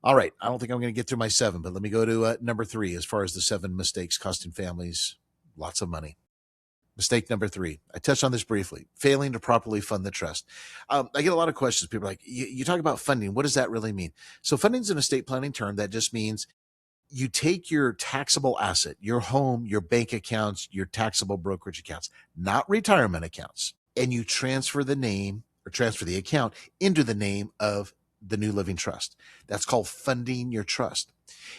All right. I don't think I'm going to get through my 7, but let me go to number 3 as far as the 7 mistakes costing families lots of money. Mistake number 3. I touched on this briefly. Failing to properly fund the trust. I get a lot of questions. People are like, you talk about funding. What does that really mean? So funding is an estate planning term that just means you take your taxable asset, your home, your bank accounts, your taxable brokerage accounts, not retirement accounts, and you transfer the name or transfer the account into the name of the new living trust. That's called funding your trust.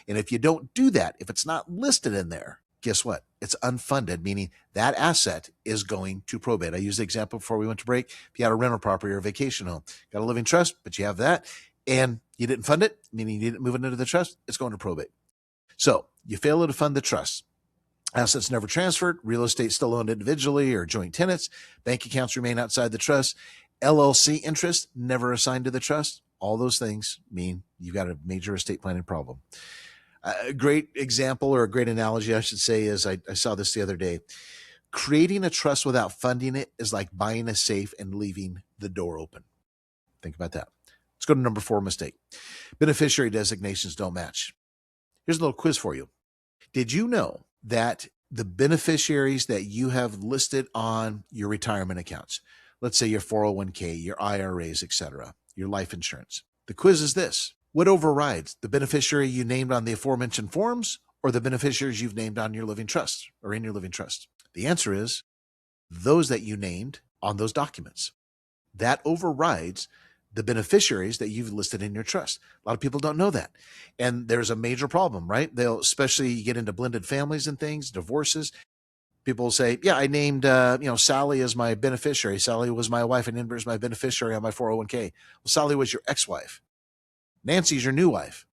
And if you don't do that, if it's not listed in there, guess what? It's unfunded, meaning that asset is going to probate. I used the example before we went to break. If you had a rental property or a vacation home, got a living trust, but you have that and you didn't fund it, meaning you didn't move it into the trust, it's going to probate. So you fail to fund the trust. Assets never transferred, real estate still owned individually or joint tenants, bank accounts remain outside the trust, LLC interest never assigned to the trust. All those things mean you've got a major estate planning problem. A great example, or a great analogy, I should say, is I saw this the other day. Creating a trust without funding it is like buying a safe and leaving the door open. Think about that. Let's go to number 4 mistake. Beneficiary designations don't match. Here's a little quiz for you. Did you know that the beneficiaries that you have listed on your retirement accounts, let's say your 401k, your IRAs, etc., your life insurance, the quiz is this: what overrides, the beneficiary you named on the aforementioned forms or the beneficiaries you've named on your living trust or in your living trust? The answer is those that you named on those documents. That overrides the beneficiaries that you've listed in your trust. A lot of people don't know that. And there's a major problem, right? They'll, especially get into blended families and things, divorces. People will say, yeah, I named, Sally as my beneficiary. Sally was my wife and Amber is my beneficiary on my 401k. Well, Sally was your ex-wife. Nancy's your new wife.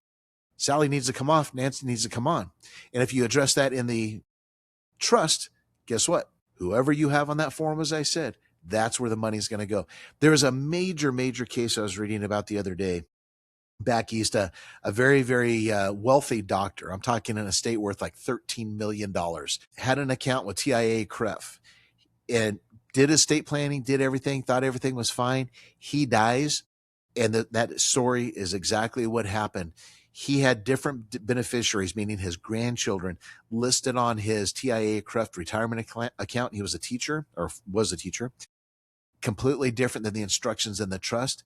Sally needs to come off. Nancy needs to come on. And if you address that in the trust, guess what? Whoever you have on that form, as I said, that's where the money's going to go. There was a major, major case I was reading about the other day back east, a very, very wealthy doctor. I'm talking an estate worth like $13 million, had an account with TIA CREF and did estate planning, did everything, thought everything was fine. He dies. And that story is exactly what happened. He had different beneficiaries, meaning his grandchildren, listed on his TIA CREF retirement account. He was a teacher, or was a teacher, completely different than the instructions in the trust.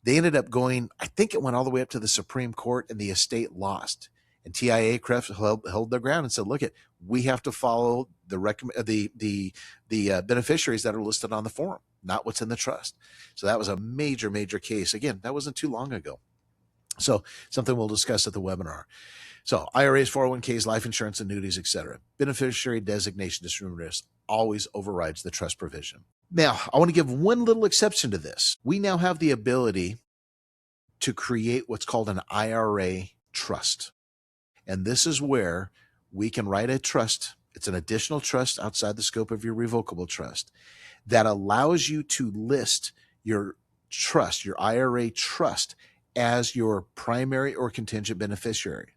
They ended up going, I think it went all the way up to the Supreme Court, and the estate lost. And TIA CREF held their ground and said, look, we have to follow the beneficiaries that are listed on the form, not what's in the trust. So that was a major, major case. Again, that wasn't too long ago. So something we'll discuss at the webinar. So IRAs, 401ks, life insurance, annuities, etc. Beneficiary designation distribution risk always overrides the trust provision. Now, I want to give one little exception to this. We now have the ability to create what's called an IRA trust. And this is where we can write a trust. It's an additional trust outside the scope of your revocable trust that allows you to list your trust, your IRA trust, as your primary or contingent beneficiary.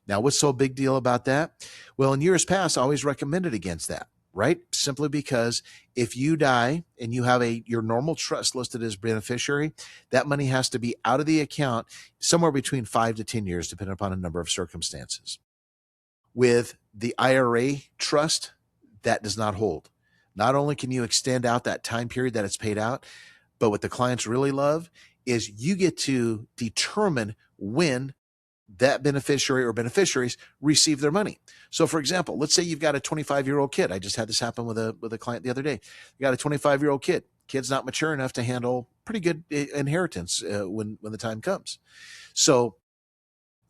Now, what's so big deal about that? Well, in years past, I always recommended against that, right? Simply because if you die and you have your normal trust listed as beneficiary, that money has to be out of the account somewhere between 5 to 10 years, depending upon a number of circumstances. With the IRA trust, that does not hold. Not only can you extend out that time period that it's paid out, but what the clients really love is you get to determine when that beneficiary or beneficiaries receive their money. So for example, let's say you've got a 25-year-old kid. I just had this happen with a client the other day. You got a 25-year-old kid. Kid's not mature enough to handle pretty good inheritance when the time comes. So,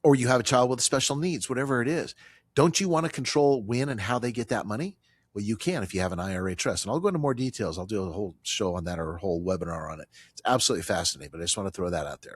or you have a child with special needs, whatever it is. Don't you want to control when and how they get that money? Well, you can if you have an IRA trust. And I'll go into more details. I'll do a whole show on that or a whole webinar on it. It's absolutely fascinating, but I just want to throw that out there.